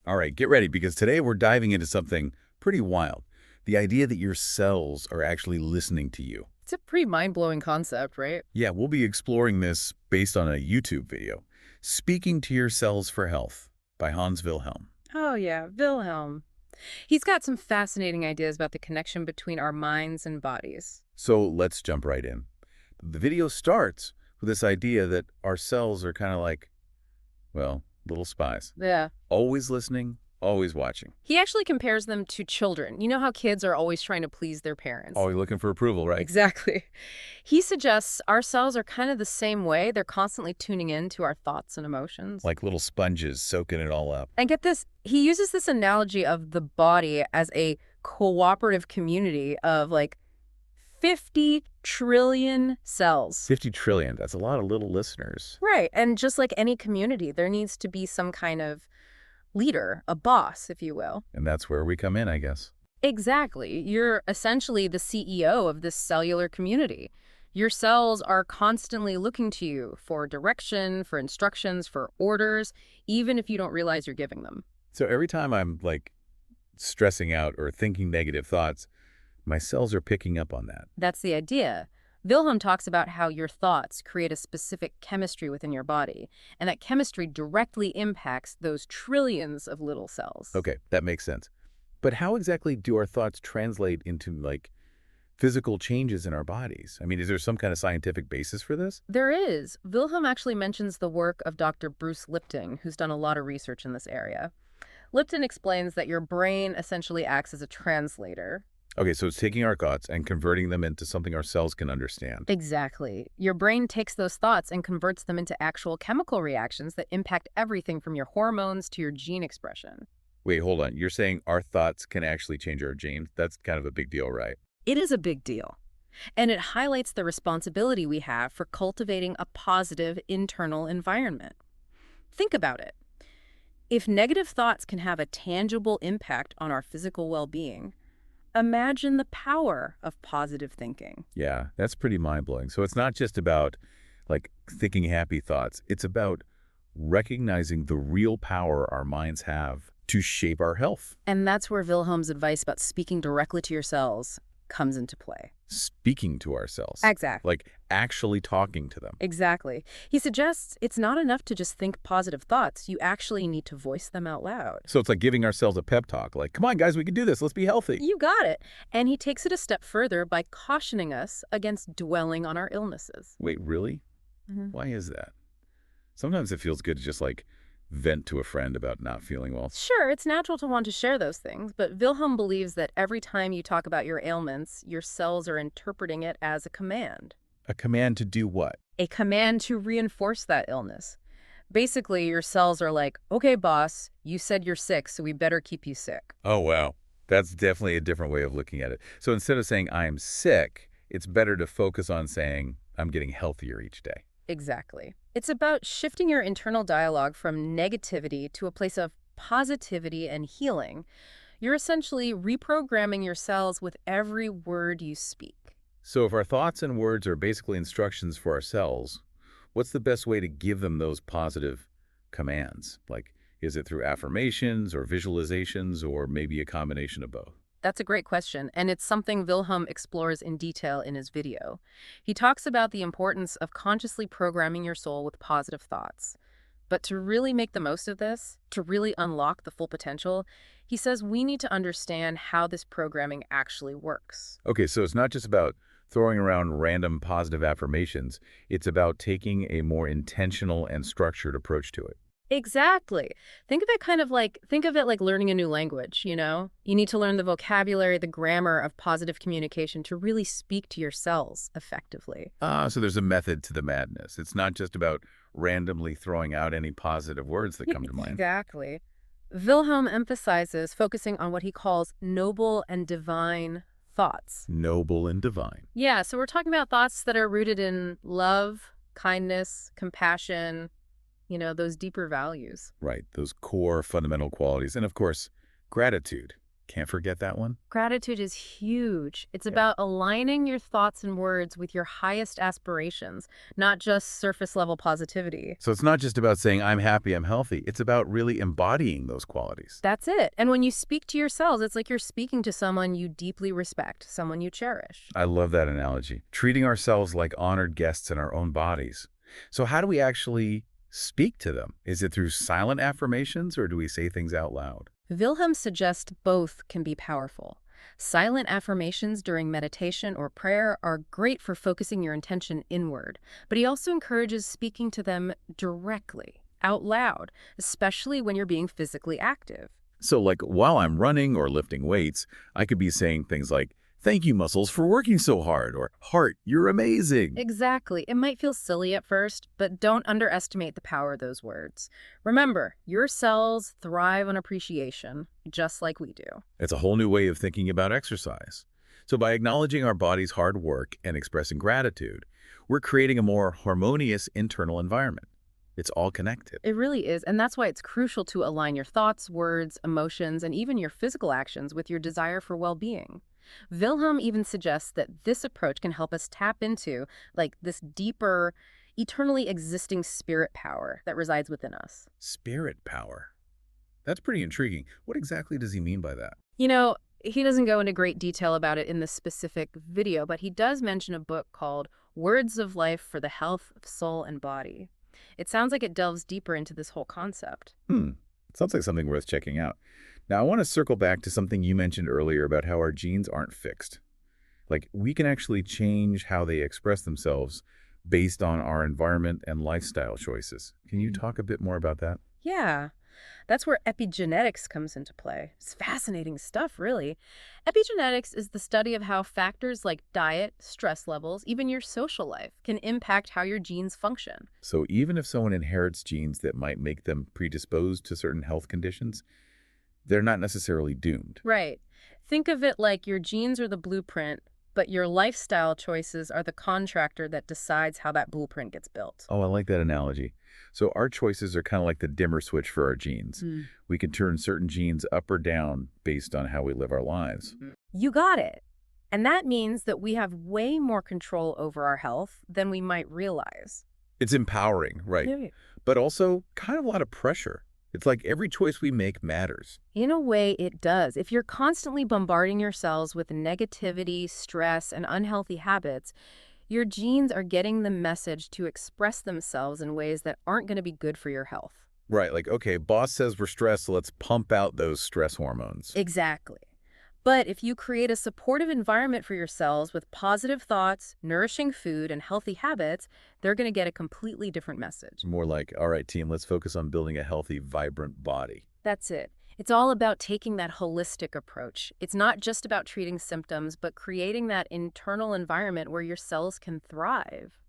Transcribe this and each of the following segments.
All right, get ready because today we're diving into something pretty wild. The idea that your cells are actually listening to you. It's a pretty mind-blowing concept, right? Yeah, we'll be exploring this based on a YouTube video. Speaking to Your Cells for Health by Hans Wilhelm. Oh yeah, Wilhelm. He's got some fascinating ideas about the connection between our minds and bodies. So let's jump right in. The video starts with this idea that our cells are kind of like, well, little spies. Yeah. Always listening, always watching. He actually compares them to children. You know how kids are always trying to please their parents? Always looking for approval, right? Exactly. He suggests our cells are kind of the same way. They're constantly tuning in to our thoughts and emotions. Like little sponges soaking it all up. And get this, he uses this analogy of the body as a cooperative community of like 50 trillion cells. 50 trillion, that's a lot of little listeners. Right. And just like any community, there needs to be some kind of leader, a boss, if you will. And that's where we come in, I guess. Exactly. You're essentially the CEO of this cellular community. Your cells are constantly looking to you for direction, for instructions, for orders, even if you don't realize you're giving them. So every time I'm like stressing out or thinking negative thoughts, my cells are picking up on that. That's the idea. Wilhelm talks about how your thoughts create a specific chemistry within your body, and that chemistry directly impacts those trillions of little cells. Okay, that makes sense. But how exactly do our thoughts translate into like physical changes in our bodies? I mean, is there some kind of scientific basis for this? There is. Wilhelm actually mentions the work of Dr. Bruce Lipton, who's done a lot of research in this area. Lipton explains that your brain essentially acts as a translator. Okay, so it's taking our thoughts and converting them into something our cells can understand. Exactly. Your brain takes those thoughts and converts them into actual chemical reactions that impact everything from your hormones to your gene expression. Wait, hold on. You're saying our thoughts can actually change our genes? That's kind of a big deal, right? It is a big deal. And it highlights the responsibility we have for cultivating a positive internal environment. Think about it. If negative thoughts can have a tangible impact on our physical well-being, imagine the power of positive thinking. Yeah, that's pretty mind-blowing. So it's not just about like thinking happy thoughts. It's about recognizing the real power our minds have to shape our health. And that's where Wilhelm's advice about speaking directly to your cells comes into play. Speaking to ourselves. Exactly. Like actually talking to them. Exactly. He suggests it's not enough to just think positive thoughts. You actually need to voice them out loud. So it's like giving ourselves a pep talk. Like, come on, guys, we can do this. Let's be healthy. You got it. And he takes it a step further by cautioning us against dwelling on our illnesses. Wait, really? Why is that? Sometimes it feels good to just like vent to a friend about not feeling well. Sure, it's natural to want to share those things, but Wilhelm believes that every time you talk about your ailments, your cells are interpreting it as a command. A command to do what? A command to reinforce that illness. Basically, your cells are like, okay, boss, you said you're sick, so we better keep you sick. Oh, wow. That's definitely a different way of looking at it. So instead of saying I'm sick, it's better to focus on saying I'm getting healthier each day. Exactly. It's about shifting your internal dialogue from negativity to a place of positivity and healing. You're essentially reprogramming your cells with every word you speak. So if our thoughts and words are basically instructions for our cells, what's the best way to give them those positive commands? Like, is it through affirmations or visualizations or maybe a combination of both? That's a great question, and it's something Wilhelm explores in detail in his video. He talks about the importance of consciously programming your soul with positive thoughts. But to really make the most of this, to really unlock the full potential, he says we need to understand how this programming actually works. Okay, so it's not just about throwing around random positive affirmations. It's about taking a more intentional and structured approach to it. Exactly. Think of it like learning a new language, you know? You need to learn the vocabulary, the grammar of positive communication to really speak to your cells effectively. So there's a method to the madness. It's not just about randomly throwing out any positive words that come to mind. Exactly. Wilhelm emphasizes focusing on what he calls noble and divine thoughts. Noble and divine. Yeah, so we're talking about thoughts that are rooted in love, kindness, compassion, those deeper values. Right, those core fundamental qualities. And of course, gratitude. Can't forget that one. Gratitude is huge. It's Yeah. about aligning your thoughts and words with your highest aspirations, not just surface level positivity. So it's not just about saying, I'm happy, I'm healthy. It's about really embodying those qualities. That's it. And when you speak to yourselves, it's like you're speaking to someone you deeply respect, someone you cherish. I love that analogy. Treating ourselves like honored guests in our own bodies. So how do we actually speak to them? Is it through silent affirmations or do we say things out loud? Wilhelm suggests both can be powerful. Silent affirmations during meditation or prayer are great for focusing your intention inward, but he also encourages speaking to them directly, out loud, especially when you're being physically active. So like while I'm running or lifting weights, I could be saying things like, thank you muscles for working so hard, or heart, you're amazing. Exactly. It might feel silly at first, but don't underestimate the power of those words. Remember, your cells thrive on appreciation, just like we do. It's a whole new way of thinking about exercise. So by acknowledging our body's hard work and expressing gratitude, we're creating a more harmonious internal environment. It's all connected. It really is, and that's why it's crucial to align your thoughts, words, emotions, and even your physical actions with your desire for well-being. Wilhelm even suggests that this approach can help us tap into, like, this deeper, eternally existing spirit power that resides within us. Spirit power. That's pretty intriguing. What exactly does he mean by that? You know, he doesn't go into great detail about it in this specific video, but he does mention a book called Words of Life for the Health of Soul and Body. It sounds like it delves deeper into this whole concept. Sounds like something worth checking out. Now, I want to circle back to something you mentioned earlier about how our genes aren't fixed. Like, we can actually change how they express themselves based on our environment and lifestyle choices. Can you talk a bit more about that? Yeah, that's where epigenetics comes into play. It's fascinating stuff, really. Epigenetics is the study of how factors like diet, stress levels, even your social life can impact how your genes function. So even if someone inherits genes that might make them predisposed to certain health conditions, they're not necessarily doomed. Right. Think of it like your genes are the blueprint, but your lifestyle choices are the contractor that decides how that blueprint gets built. Oh, I like that analogy. So our choices are kind of like the dimmer switch for our genes. Mm. We can turn certain genes up or down based on how we live our lives. You got it. And that means that we have way more control over our health than we might realize. It's empowering, right? Yeah. But also kind of a lot of pressure. It's like every choice we make matters. In a way, it does. If you're constantly bombarding your cells with negativity, stress, and unhealthy habits, your genes are getting the message to express themselves in ways that aren't going to be good for your health. Right, like, okay, boss says we're stressed, so let's pump out those stress hormones. Exactly. But if you create a supportive environment for your cells with positive thoughts, nourishing food, and healthy habits, they're going to get a completely different message. More like, all right, team, let's focus on building a healthy, vibrant body. That's it. It's all about taking that holistic approach. It's not just about treating symptoms, but creating that internal environment where your cells can thrive.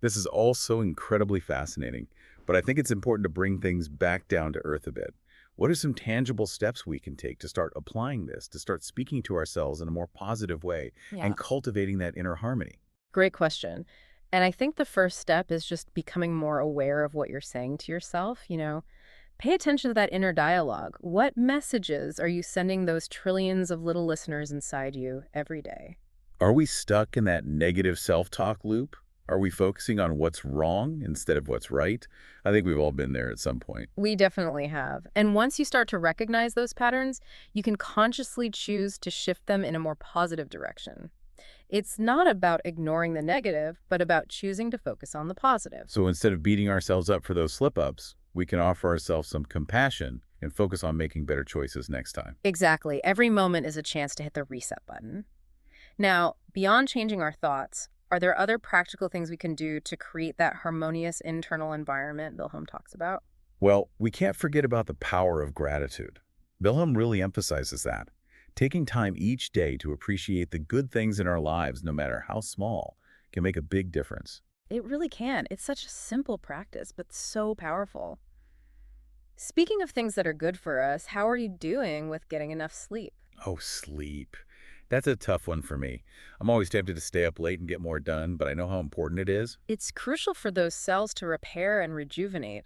This is all so incredibly fascinating, but I think it's important to bring things back down to earth a bit. What are some tangible steps we can take to start applying this, to start speaking to ourselves in a more positive way and cultivating that inner harmony? Great question. And I think the first step is just becoming more aware of what you're saying to yourself. Pay attention to that inner dialogue. What messages are you sending those trillions of little listeners inside you every day? Are we stuck in that negative self-talk loop? Are we focusing on what's wrong instead of what's right? I think we've all been there at some point. We definitely have. And once you start to recognize those patterns, you can consciously choose to shift them in a more positive direction. It's not about ignoring the negative, but about choosing to focus on the positive. So instead of beating ourselves up for those slip-ups, we can offer ourselves some compassion and focus on making better choices next time. Exactly. Every moment is a chance to hit the reset button. Now, beyond changing our thoughts, are there other practical things we can do to create that harmonious internal environment Wilhelm talks about? Well, we can't forget about the power of gratitude. Wilhelm really emphasizes that. Taking time each day to appreciate the good things in our lives, no matter how small, can make a big difference. It really can. It's such a simple practice, but so powerful. Speaking of things that are good for us, how are you doing with getting enough sleep? Oh, sleep. That's a tough one for me. I'm always tempted to stay up late and get more done, but I know how important it is. It's crucial for those cells to repair and rejuvenate.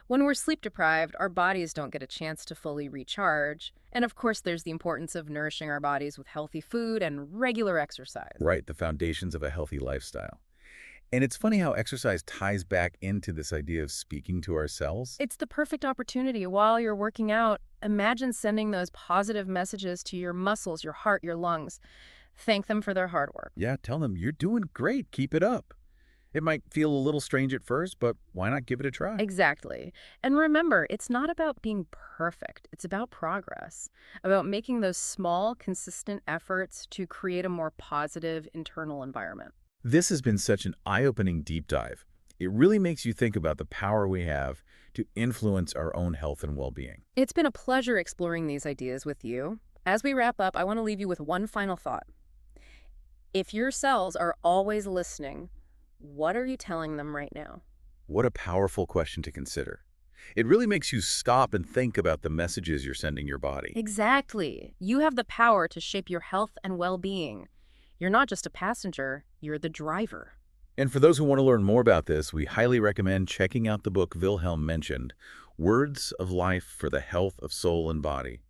When we're sleep deprived, our bodies don't get a chance to fully recharge. And of course, there's the importance of nourishing our bodies with healthy food and regular exercise. Right, the foundations of a healthy lifestyle. And it's funny how exercise ties back into this idea of speaking to ourselves. It's the perfect opportunity while you're working out. Imagine sending those positive messages to your muscles, your heart, your lungs. Thank them for their hard work. Yeah, tell them, you're doing great, keep it up. It might feel a little strange at first, but why not give it a try? Exactly. And remember, it's not about being perfect. It's about progress, about making those small, consistent efforts to create a more positive internal environment. This has been such an eye-opening deep dive. It really makes you think about the power we have to influence our own health and well-being. It's been a pleasure exploring these ideas with you. As we wrap up, I want to leave you with one final thought. If your cells are always listening, what are you telling them right now? What a powerful question to consider. It really makes you stop and think about the messages you're sending your body. Exactly. You have the power to shape your health and well-being. You're not just a passenger, you're the driver. And for those who want to learn more about this, we highly recommend checking out the book Wilhelm mentioned, Words of Life for the Health of Soul and Body.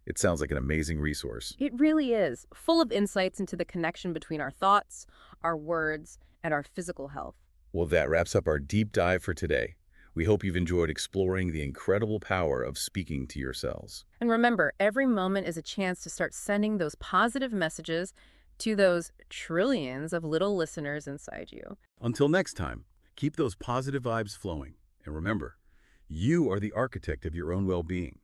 It sounds like an amazing resource. It really is, full of insights into the connection between our thoughts, our words, and our physical health. Well, that wraps up our deep dive for today. We hope you've enjoyed exploring the incredible power of speaking to your cells. And remember, every moment is a chance to start sending those positive messages to those trillions of little listeners inside you. Until next time, keep those positive vibes flowing. And remember, you are the architect of your own well-being.